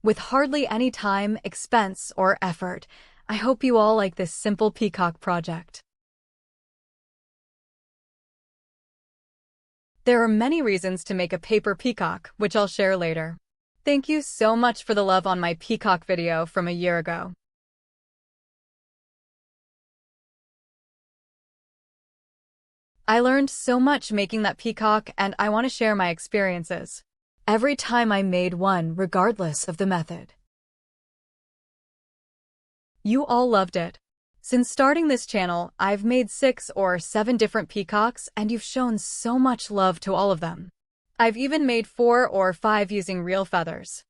with hardly any time, expense, or effort. I hope you all like this simple peacock project. There are many reasons to make a paper peacock, which I'll share later. Thank you so much for the love on my peacock video from a year ago. I learned so much making that peacock, and I want to share my experiences every time I made one, regardless of the method. You all loved it. Since starting this channel, I've made 6 or 7 different peacocks, and you've shown so much love to all of them. I've even made 4 or 5 using real feathers.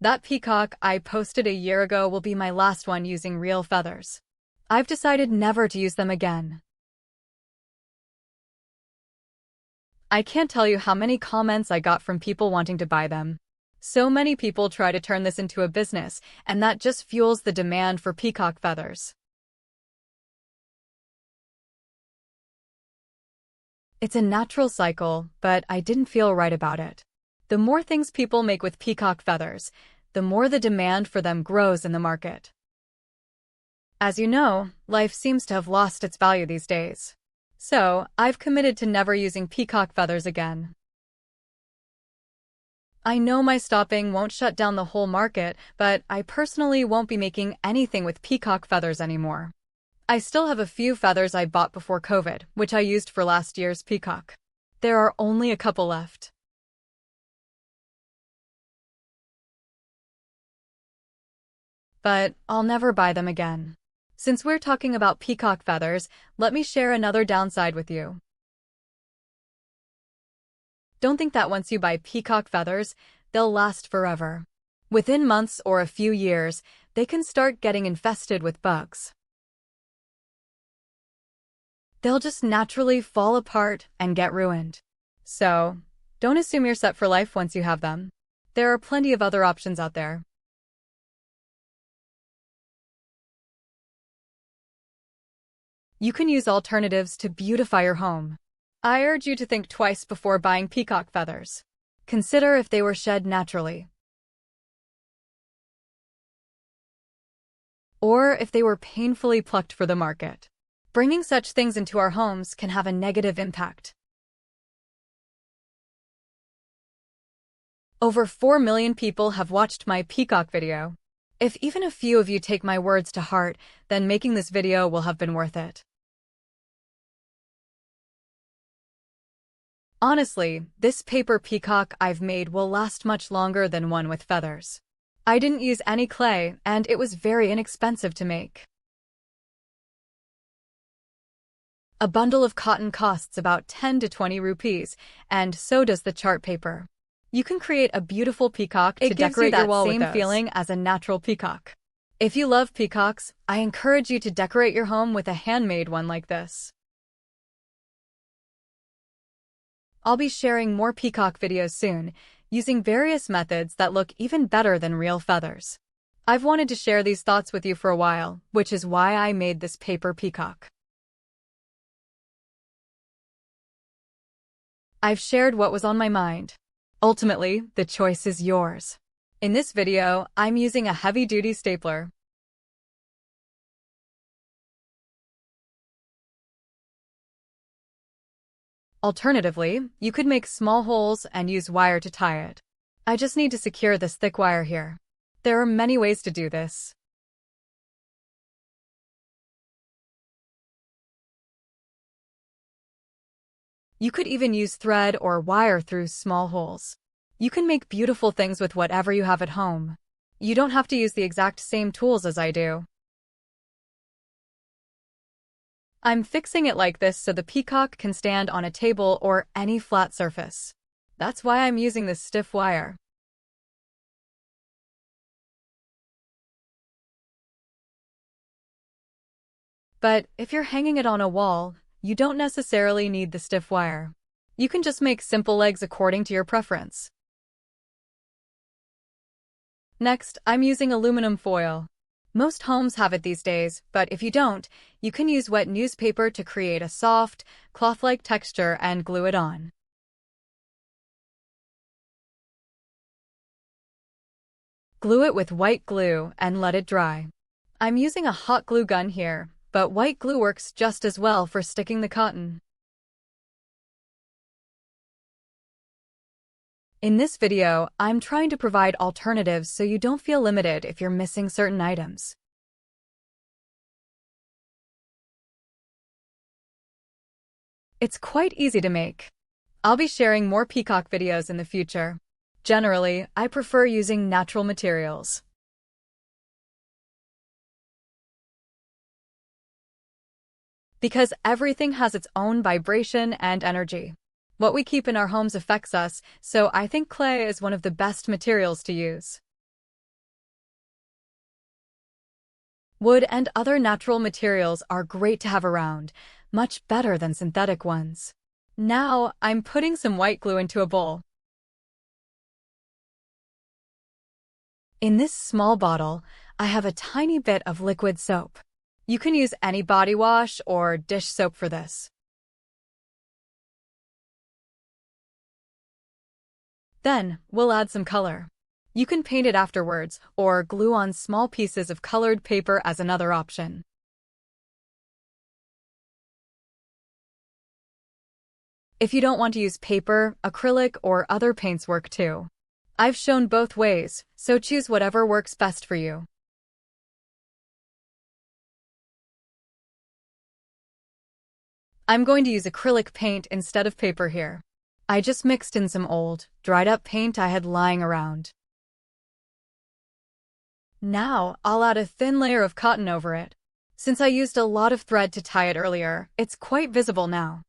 That peacock I posted a year ago will be my last one using real feathers. I've decided never to use them again. I can't tell you how many comments I got from people wanting to buy them. So many people try to turn this into a business, and that just fuels the demand for peacock feathers. It's a natural cycle, but I didn't feel right about it. The more things people make with peacock feathers, the more the demand for them grows in the market. As you know, life seems to have lost its value these days. So, I've committed to never using peacock feathers again. I know my stopping won't shut down the whole market, but I personally won't be making anything with peacock feathers anymore. I still have a few feathers I bought before COVID, which I used for last year's peacock. There are only a couple left. But I'll never buy them again. Since we're talking about peacock feathers, let me share another downside with you. Don't think that once you buy peacock feathers, they'll last forever. Within months or a few years, they can start getting infested with bugs. They'll just naturally fall apart and get ruined. So, don't assume you're set for life once you have them. There are plenty of other options out there. You can use alternatives to beautify your home. I urge you to think twice before buying peacock feathers. Consider if they were shed naturally, or if they were painfully plucked for the market. Bringing such things into our homes can have a negative impact. Over 4 million people have watched my peacock video. If even a few of you take my words to heart, then making this video will have been worth it. Honestly, this paper peacock I've made will last much longer than one with feathers. I didn't use any clay, and it was very inexpensive to make. A bundle of cotton costs about 10 to 20 rupees, and so does the chart paper. You can create a beautiful peacock to decorate your wall with those. It gives you that same feeling as a natural peacock. If you love peacocks, I encourage you to decorate your home with a handmade one like this. I'll be sharing more peacock videos soon, using various methods that look even better than real feathers. I've wanted to share these thoughts with you for a while, which is why I made this paper peacock. I've shared what was on my mind. Ultimately, the choice is yours. In this video, I'm using a heavy-duty stapler. Alternatively, you could make small holes and use wire to tie it. I just need to secure this thick wire here. There are many ways to do this. You could even use thread or wire through small holes. You can make beautiful things with whatever you have at home. You don't have to use the exact same tools as I do. I'm fixing it like this so the peacock can stand on a table or any flat surface. That's why I'm using this stiff wire. But if you're hanging it on a wall, you don't necessarily need the stiff wire. You can just make simple legs according to your preference. Next, I'm using aluminum foil. Most homes have it these days, but if you don't, you can use wet newspaper to create a soft, cloth-like texture and glue it on. Glue it with white glue and let it dry. I'm using a hot glue gun here, but white glue works just as well for sticking the cotton. In this video, I'm trying to provide alternatives so you don't feel limited if you're missing certain items. It's quite easy to make. I'll be sharing more Peacock videos in the future. Generally, I prefer using natural materials. Because everything has its own vibration and energy. What we keep in our homes affects us, so I think clay is one of the best materials to use. Wood and other natural materials are great to have around, much better than synthetic ones. Now, I'm putting some white glue into a bowl. In this small bottle, I have a tiny bit of liquid soap. You can use any body wash or dish soap for this. Then, we'll add some color. You can paint it afterwards, or glue on small pieces of colored paper as another option. If you don't want to use paper, acrylic, or other paints work too. I've shown both ways, so choose whatever works best for you. I'm going to use acrylic paint instead of paper here. I just mixed in some old, dried-up paint I had lying around. Now, I'll add a thin layer of cotton over it. Since I used a lot of thread to tie it earlier, it's quite visible now.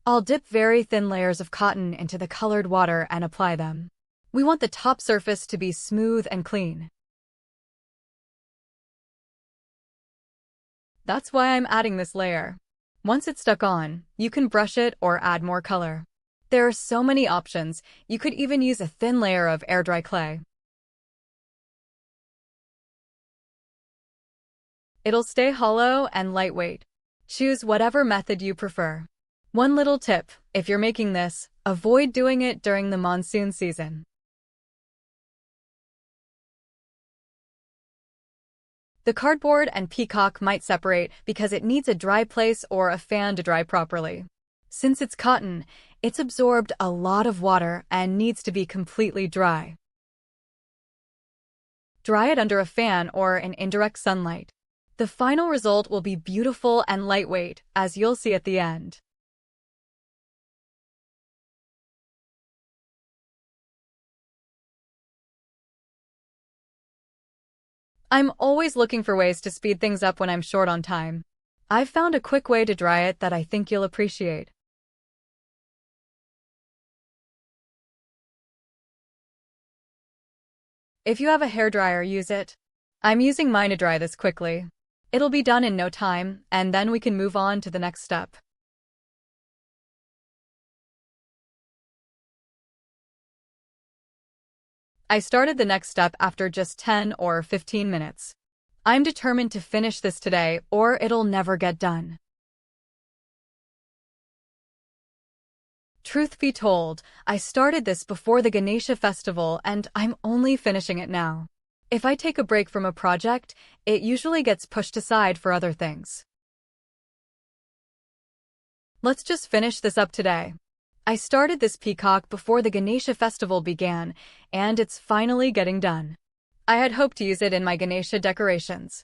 I'll dip very thin layers of cotton into the colored water and apply them. We want the top surface to be smooth and clean. That's why I'm adding this layer. Once it's stuck on, you can brush it or add more color. There are so many options. You could even use a thin layer of air-dry clay. It'll stay hollow and lightweight. Choose whatever method you prefer. One little tip, if you're making this, avoid doing it during the monsoon season. The cardboard and Peacock might separate because it needs a dry place or a fan to dry properly. Since it's cotton, it's absorbed a lot of water and needs to be completely dry. Dry it under a fan or in indirect sunlight. The final result will be beautiful and lightweight, as you'll see at the end. I'm always looking for ways to speed things up when I'm short on time. I've found a quick way to dry it that I think you'll appreciate. If you have a hairdryer, use it. I'm using mine to dry this quickly. It'll be done in no time, and then we can move on to the next step. I started the next step after just 10 or 15 minutes. I'm determined to finish this today, or it'll never get done. Truth be told, I started this before the Ganesha festival and I'm only finishing it now. If I take a break from a project, it usually gets pushed aside for other things. Let's just finish this up today. I started this peacock before the Ganesha festival began, and it's finally getting done. I had hoped to use it in my Ganesha decorations.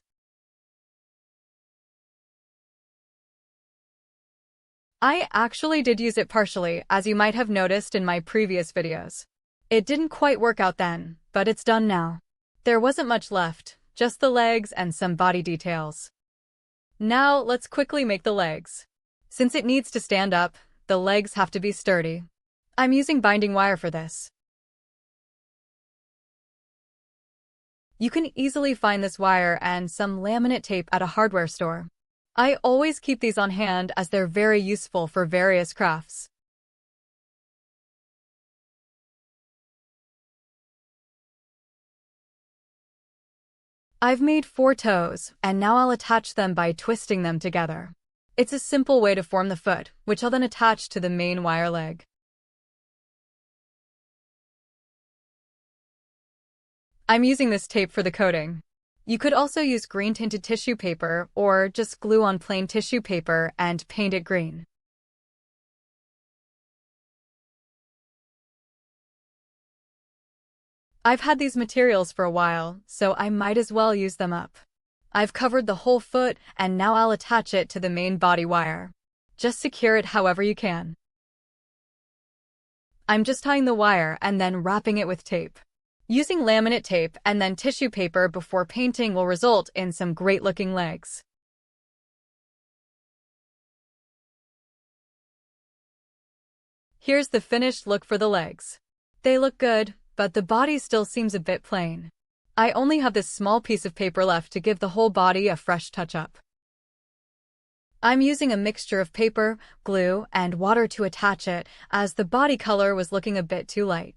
I actually did use it partially, as you might have noticed in my previous videos. It didn't quite work out then, but it's done now. There wasn't much left, just the legs and some body details. Now let's quickly make the legs. Since it needs to stand up, the legs have to be sturdy. I'm using binding wire for this. You can easily find this wire and some laminate tape at a hardware store. I always keep these on hand as they're very useful for various crafts. I've made 4 toes, and now I'll attach them by twisting them together. It's a simple way to form the foot, which I'll then attach to the main wire leg. I'm using this tape for the coating. You could also use green tinted tissue paper or just glue on plain tissue paper and paint it green. I've had these materials for a while, so I might as well use them up. I've covered the whole foot, and now I'll attach it to the main body wire. Just secure it however you can. I'm just tying the wire and then wrapping it with tape. Using laminate tape and then tissue paper before painting will result in some great-looking legs. Here's the finished look for the legs. They look good, but the body still seems a bit plain. I only have this small piece of paper left to give the whole body a fresh touch-up. I'm using a mixture of paper, glue, and water to attach it, as the body color was looking a bit too light.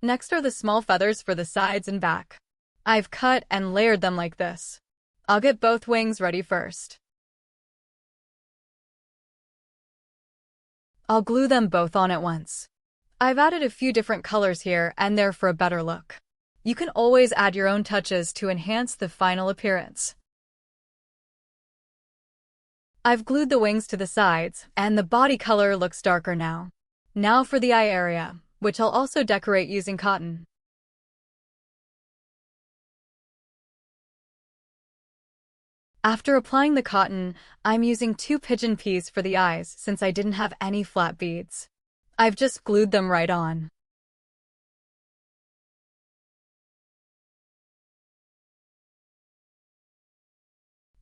Next are the small feathers for the sides and back. I've cut and layered them like this. I'll get both wings ready first. I'll glue them both on at once. I've added a few different colors here and there for a better look. You can always add your own touches to enhance the final appearance. I've glued the wings to the sides, and the body color looks darker now. Now for the eye area, which I'll also decorate using cotton. After applying the cotton, I'm using 2 pigeon peas for the eyes since I didn't have any flat beads. I've just glued them right on.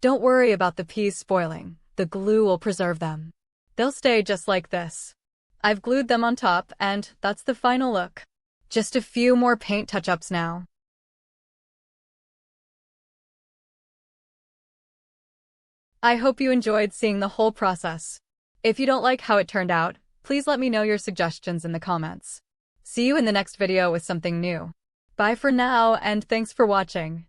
Don't worry about the peas spoiling, the glue will preserve them. They'll stay just like this. I've glued them on top, and that's the final look. Just a few more paint touch-ups now. I hope you enjoyed seeing the whole process. If you don't like how it turned out, please let me know your suggestions in the comments. See you in the next video with something new. Bye for now, and thanks for watching.